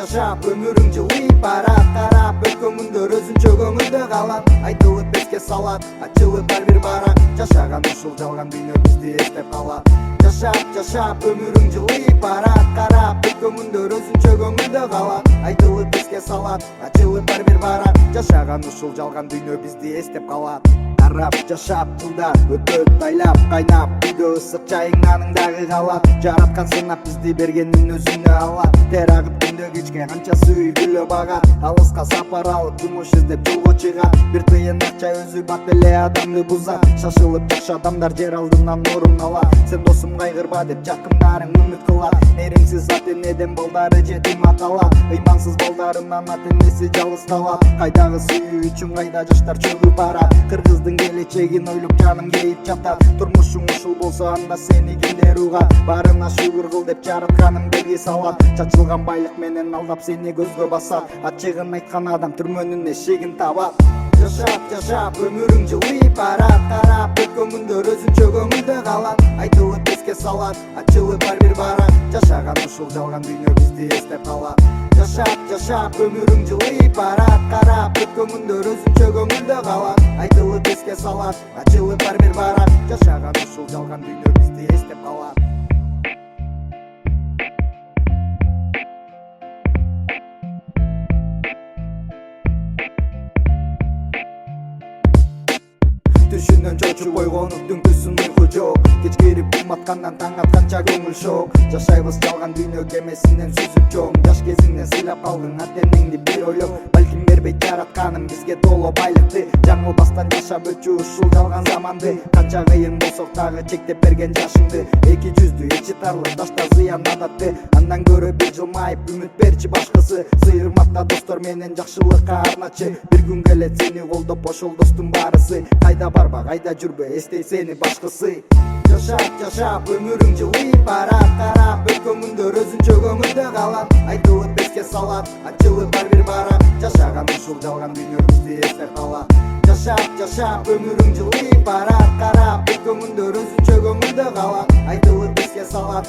жашап өмүрүң жылый барат, карап өткөн өзүнчө көңүлдө калат, айтылып эске салат, ачылып ар бир барак, жашаган ушул жалган дүйнө бизди эстеп калат. Жашап өмүрүң жылый барат, карап өткөн өзүнчө көңүлдө калат, айтылып эске салат, ачылып ар бир барак, жашаган ушул жалган дүйнө бизди эстеп калат. Карап жашап жылдар өтөт айлап кайнап, үйдө ысык чайың аның дагы калат, жараткан сынап бизди бергенин өзүнө алат. Тер агып күндө кечке канчасы үй бүлө багат, алыска сапар алып жумуш издеп жолго чыгат, бир тыйын акча өзү бат эле адамды бузат. Шашылып жакшы адамдар жер алдынан орун алат, сен досум кайгырба деп жакындарың үмүт кылат. Мээримсиз ата энеден балдары жетим аталат, ыймансыз балдарынан ата энеси жалгыз калат. Кайдагы сүйүү үчүн кайда жаштар чөгүп барат, кыргыздын келечегин ойлоп жаным кейип жатат. Турмушуң ушул болсо анда сени кимдер угат, баарына шүгүр кыл деп жаратканым белги салат. Чачылган байлык менен алдап сени көзгө басат, ачыгын айткан адам түрмөнүн эшигин табат. Жашап өмүрүң жылый барат, карап өткөн өзүнчө көңүлдө калат, айтылып эске салат, ачылып ар бир барак, жашаган ушул жалган дүйнө бизди эстеп калат. Жашап өмүрүң жылый барат, карап өткөн өзүнчө көңүлдө калат, айтылып эске салат, ачылып ар бир барак, жашаган ушул жалган дүйнө бизди эстеп калат. Түшүнөн чочуп койгонуктун түсүн уйку жок, кеч кирип кум аткандан таң атканча көңүл шок. Жашайбыз жалган дүйнө кемесинен сүзүп чоң, жаш кезиңден сыйлап калдың ата энеңди бир ойлоп, балким бербейт жаратканым бизге толо байлыкты, жаңылбастан жашап өтчү ушул жалган заманды. Канча кыйын болсок дагы чектеп берген жашыңды, эки жүздүү эч жытарлык ташта зыян адатты, андан көрө бир жылмайып үмүт берчи башкысы. Сыйырмакта достор менен жакшылыкка арначы, бир күн келет сени колдоп ошол достун баарысы. Кайда барба, кайда жүрбө, эстей сени башкысы. Жашап өмүрүң жылый барат, карап өткөн өзүнчө көңүлдө калат, айтылып эске салат, ачылып ар бир барак, жашаган ушул жалган дүйнө бизди эстеп калат. Жашап өмүрүң жылый барат, карап өткөн өзүнчө көңүлдө калат, айтылып эске салат.